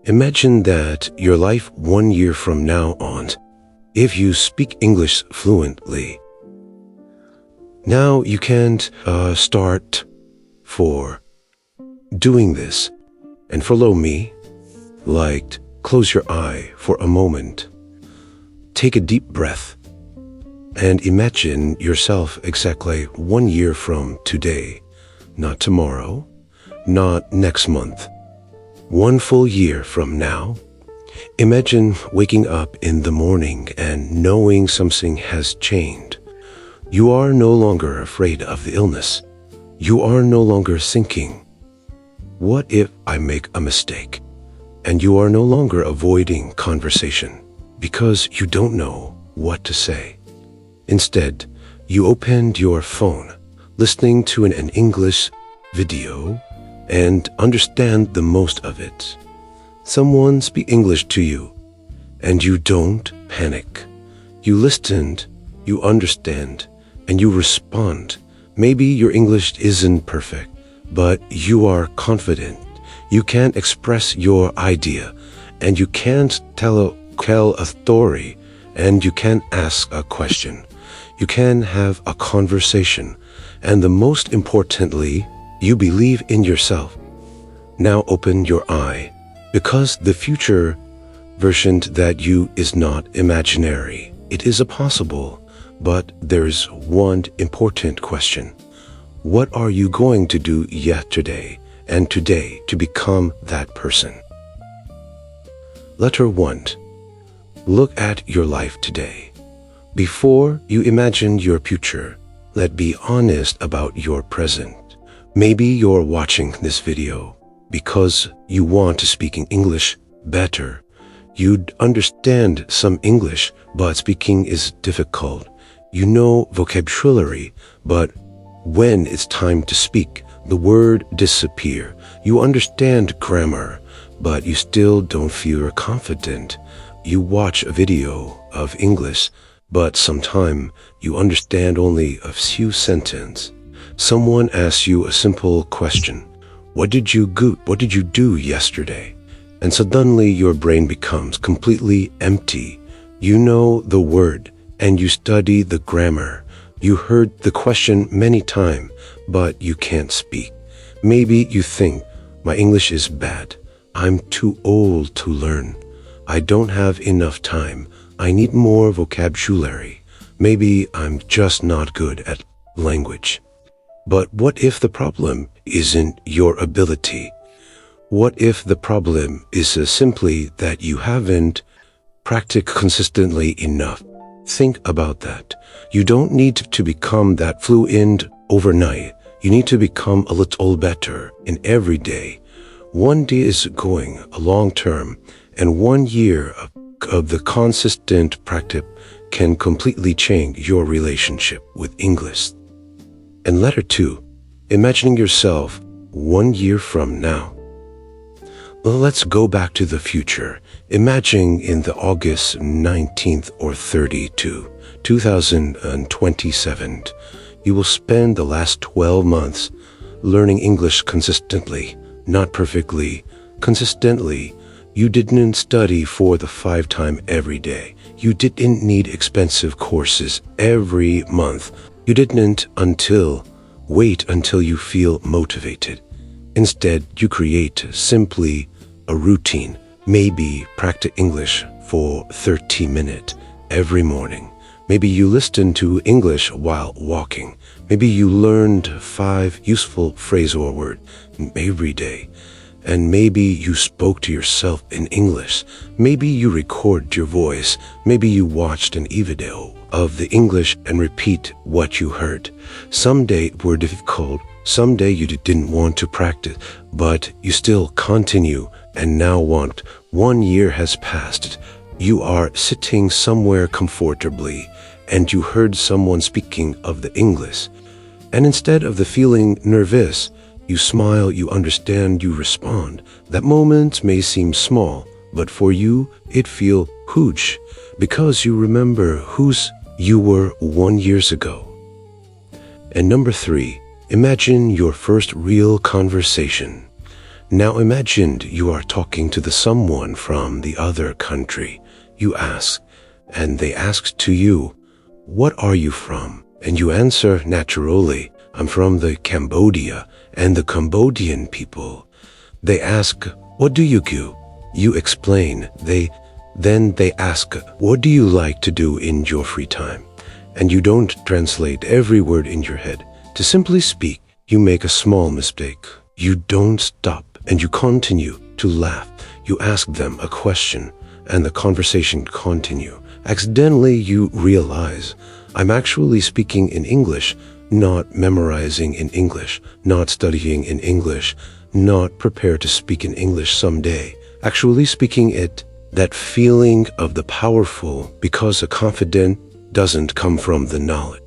Imagine that your life 1 year from now on, if you speak English fluently. Now you can't start for doing this and follow me. Like, close your eye for a moment. Take a deep breath and imagine yourself exactly 1 year from today, not tomorrow, not next month. 1 full year from now. Imagine waking up in the morning and knowing something has changed. You are no longer afraid of the illness. You are no longer thinking, what if I make a mistake? And you are no longer avoiding conversation because you don't know what to say. Instead, you opened your phone, listening to an English video, and understand the most of it. Someone speak English to you, and you don't panic. You listened, you understand, and you respond. Maybe your English isn't perfect, but you are confident. You can express your idea, and you can't tell a story, and you can ask a question. You can have a conversation, and the most importantly, you believe in yourself. Now open your eye, because the future version that you is not imaginary. It is a possible, but there's one important question. What are you going to do yesterday and today to become that person? Letter 1. Look at your life today. Before you imagine your future, let's be honest about your present. Maybe you're watching this video because you want to speak in English better. You'd understand some English, but speaking is difficult. You know vocabulary, but when it's time to speak, the word disappear. You understand grammar, but you still don't feel confident. You watch a video of English, but sometimes you understand only a few sentences. Someone asks you a simple question. What did you do yesterday? And suddenly your brain becomes completely empty. You know the word, and you study the grammar. You heard the question many times, but you can't speak. Maybe you think, my English is bad. I'm too old to learn. I don't have enough time. I need more vocabulary. Maybe I'm just not good at language. But what if the problem isn't your ability? What if the problem is simply that you haven't practiced consistently enough? Think about that. You don't need to become that fluent overnight. You need to become a little better in every day. 1 day is going a long term, and 1 year of the consistent practice can completely change your relationship with English. And letter 2, imagining yourself 1 year from now. Well, let's go back to the future. Imagine in the August 19th or 30th, 2027, you will spend the last 12 months learning English consistently, not perfectly, consistently. You didn't study for the 5 times every day. You didn't need expensive courses every month. You didn't wait until you feel motivated. Instead, you create simply a routine. Maybe practice English for 30 minutes every morning. Maybe you listen to English while walking. Maybe you learned 5 useful phrases or words every day. And maybe you spoke to yourself in English. Maybe you recorded your voice. Maybe you watched an video of the English and repeat what you heard. Some days were difficult. Some days you didn't want to practice, but you still continue and now want. 1 year has passed. You are sitting somewhere comfortably and you heard someone speaking of the English. And instead of the feeling nervous, you smile, you understand, you respond. That moment may seem small, but for you, it feels huge because you remember whose you were 1 year ago. And number 3, imagine your first real conversation. Now imagine you are talking to someone from the other country. You ask, and they ask to you, "What are you from?" And you answer naturally, "I'm from the Cambodia," and the Cambodian people. They ask, "What do you do?" You explain. Then they ask, "What do you like to do in your free time?" And you don't translate every word in your head. To simply speak, you make a small mistake. You don't stop, and you continue to laugh. You ask them a question, and the conversation continue. Accidentally, you realize, I'm actually speaking in English, not memorizing in English, not studying in English, not prepared to speak in English someday. Actually speaking it, that feeling of the powerful, because a confidence doesn't come from the knowledge.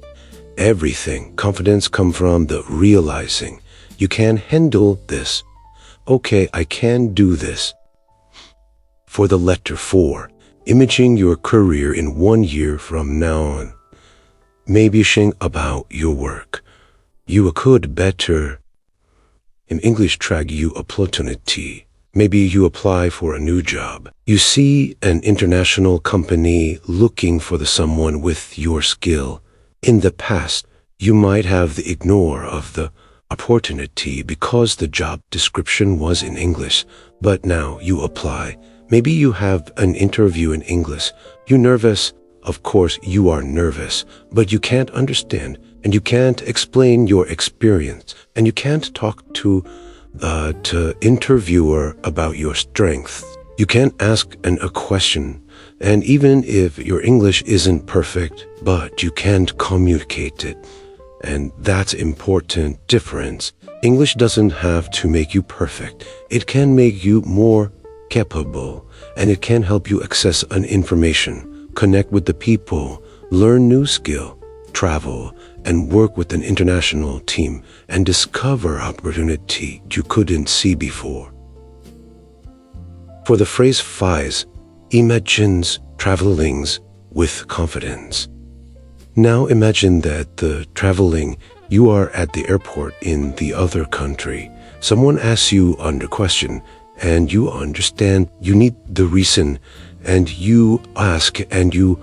Everything, confidence come from the realizing. You can handle this. Okay, I can do this. For the letter 4, imaging your career in 1 year from now on. Maybe think about your work. You could better in English track you opportunity. Maybe you apply for a new job. You see an international company looking for someone with your skill. In the past, you might have the ignore of the opportunity because the job description was in English, but now you apply. Maybe you have an interview in English. You're nervous. Of course, you are nervous, but you can't understand, and you can't explain your experience, and you can't talk to interviewer about your strengths. You can't ask a question, and even if your English isn't perfect, but you can't communicate it. And that's important difference. English doesn't have to make you perfect. It can make you more capable, and it can help you access an information, connect with the people, learn new skill, travel, and work with an international team, and discover opportunity you couldn't see before. For the phrase 5, imagines travelings with confidence. Now imagine that the traveling, you are at the airport in the other country. Someone asks you under question, and you understand you need the reason, and you ask, and you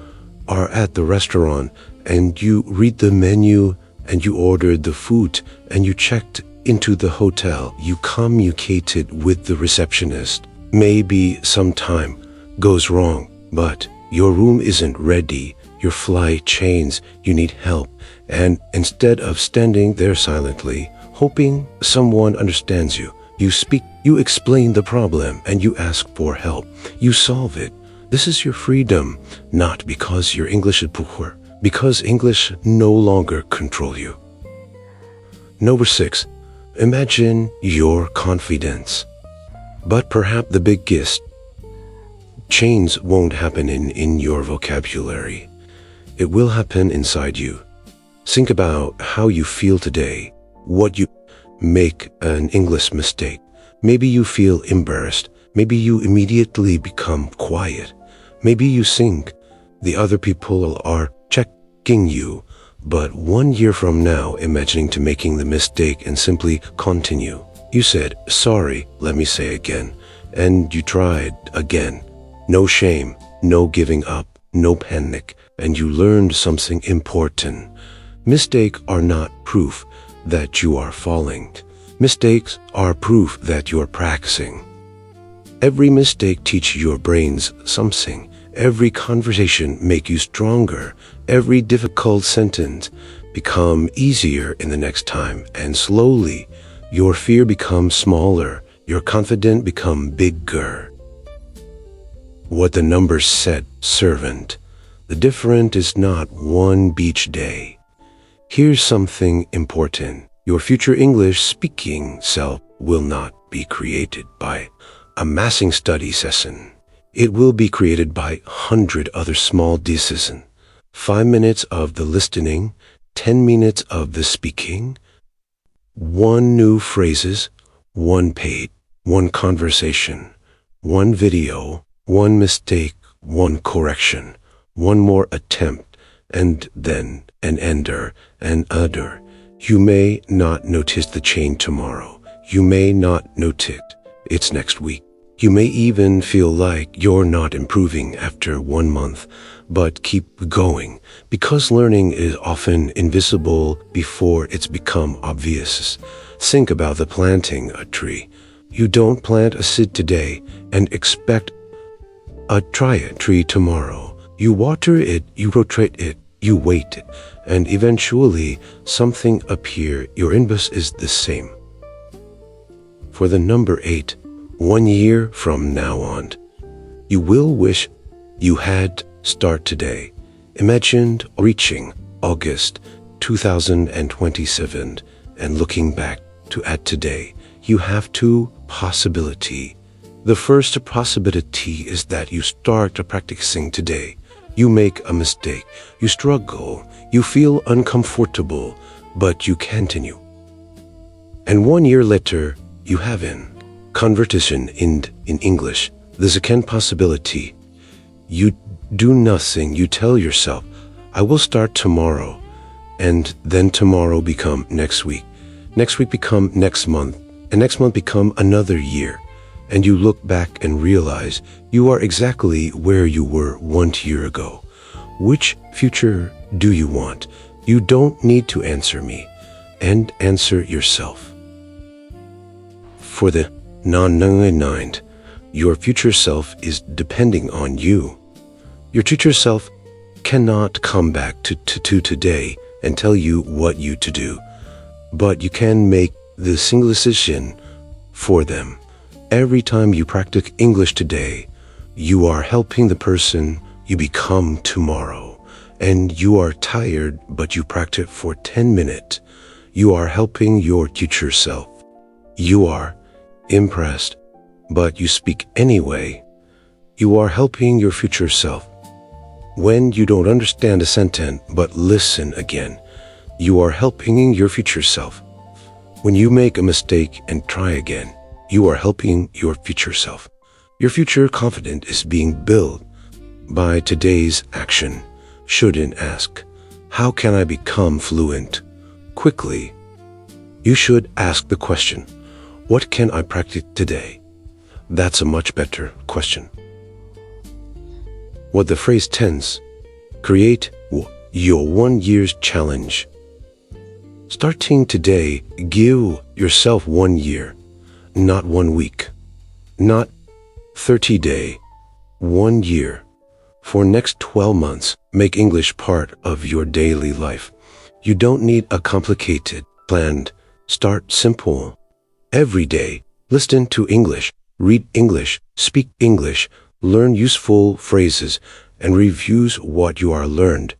are at the restaurant, and you read the menu, and you ordered the food, and you checked into the hotel. You communicated with the receptionist. Maybe some time goes wrong, but your room isn't ready. Your flight changes, you need help, and instead of standing there silently, hoping someone understands you, you speak, you explain the problem, and you ask for help. You solve it. This is your freedom, not because your English is poor, because English no longer control you. Number 6, imagine your confidence. But perhaps the biggest change won't happen in your vocabulary. It will happen inside you. Think about how you feel today, what you make an English mistake. Maybe you feel embarrassed. Maybe you immediately become quiet. Maybe you think the other people are checking you. But 1 year from now, imagining to making the mistake and simply continue. You said, "Sorry, let me say again." And you tried again. No shame, no giving up, no panic, and you learned something important. Mistakes are not proof that you are falling. Mistakes are proof that you are practicing. Every mistake teaches your brains something. Every conversation make you stronger. Every difficult sentence become easier in the next time, and slowly your fear becomes smaller. Your confidence become bigger. What the numbers said, servant. The difference is not one beach day. Here's something important. Your future English speaking self will not be created by amassing study session. It will be created by 100 other small decisions. 5 minutes of the listening, 10 minutes of the speaking, 1 new phrases, 1 page, 1 conversation, 1 video, 1 mistake, 1 correction, 1 more attempt, and then an ender, and other. You may not notice the change tomorrow. You may not notice it's next week. You may even feel like you're not improving after 1 month, but keep going because learning is often invisible before it's become obvious. Think about the planting a tree. You don't plant a seed today and expect a tree tomorrow. You water it, you rotate it, you wait it, and eventually something appears. Your inbox is the same. For the number 8, 1 year from now on, you will wish you had start today. Imagine reaching August 2027 and looking back to at today. You have two possibilities. The first possibility is that you start practicing today. You make a mistake, you struggle, you feel uncomfortable, but you continue. And 1 year later, you have an conversation in English. The second possibility, you do nothing. You tell yourself, I will start tomorrow, and then tomorrow become next week become next month, and next month become another year. And you look back and realize you are exactly where you were 1 year ago. Which future do you want? You don't need to answer me, and answer yourself. For the non-9, your future self is depending on you. Your future self cannot come back to today and tell you what you to do, but you can make the single decision for them. Every time you practice English today, you are helping the person you become tomorrow. And you are tired, but you practice for 10 minutes. You are helping your future self. You are impressed, but you speak anyway. You are helping your future self. When you don't understand a sentence, but listen again, you are helping your future self. When you make a mistake and try again, you are helping your future self. Your future confidence is being built by today's action. Shouldn't ask, how can I become fluent quickly? You should ask the question, what can I practice today? That's a much better question. What the phrase tense, create your 1 year's challenge. Starting today, give yourself 1 year, not 1 week, not 30 days, 1 year. For next 12 months, make English part of your daily life. You don't need a complicated plan. Start simple. Every day, listen to English, read English, speak English, learn useful phrases, and reviews what you are learned.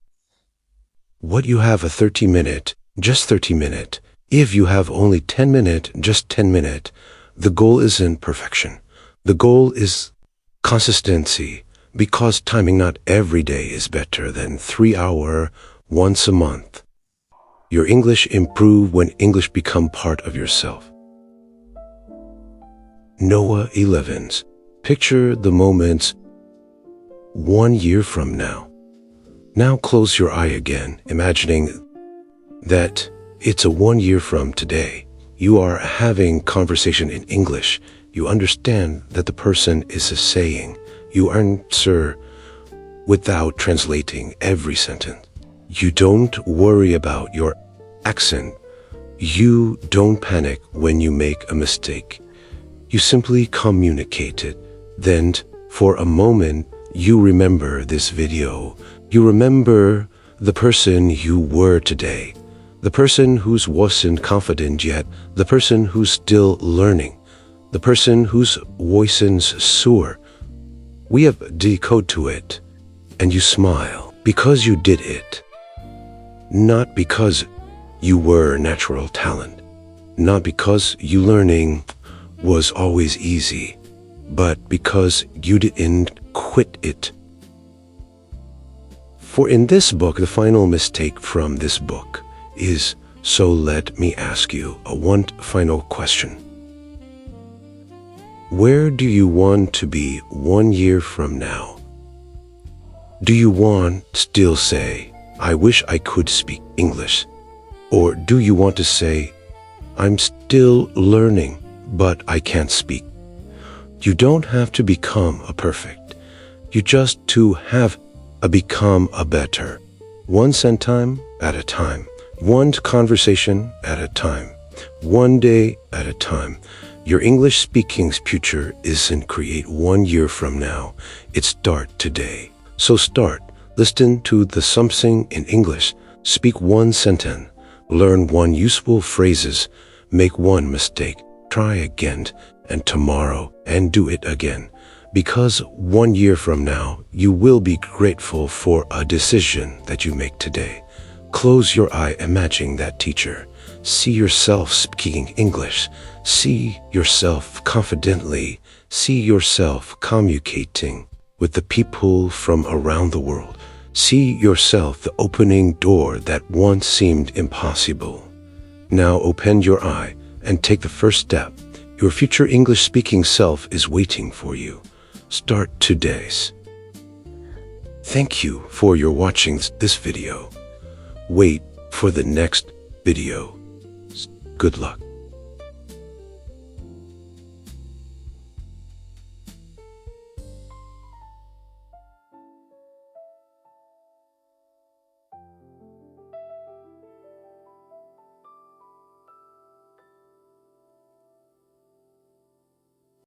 What you have a 30 minute, just 30 minute. If you have only 10 minute, just 10 minute. The goal isn't perfection. The goal is consistency, because timing not every day is better than 3 hours once a month. Your English improve when English become part of yourself. Noah 11's. Picture the moments 1 year from now. Now close your eye again, imagining that it's a 1 year from today. You are having conversation in English. You understand that the person is saying. You answer without translating every sentence. You don't worry about your accent. You don't panic when you make a mistake. You simply communicate it. Then, for a moment, you remember this video. You remember the person you were today. The person who wasn't confident yet. The person who's still learning. The person whose voice is sore. We have decoded to it, and you smile because you did it. Not because you were natural talent, not because you learning was always easy, but because you didn't quit it. For in this book, the final mistake from this book is, so let me ask you one final question. Where do you want to be 1 year from now? Do you want still say, I wish I could speak English? Or do you want to say, I'm still learning, but I can't speak? You don't have to become a perfect. You just to have a become a better. One sentime at a time. One conversation at a time. One day at a time. Your English speaking's future isn't create 1 year from now. It start today. So start. Listen to the something in English. Speak one sentence. Learn one useful phrases. Make one mistake. Try again and tomorrow and do it again. Because 1 year from now, you will be grateful for a decision that you make today. Close your eye, imagine that teacher. See yourself speaking English. See yourself confidently. See yourself communicating with the people from around the world. See yourself the opening door that once seemed impossible. Now open your eye and take the first step. Your future English-speaking self is waiting for you. Start today's. Thank you for your watching this video. Wait for the next video. Good luck.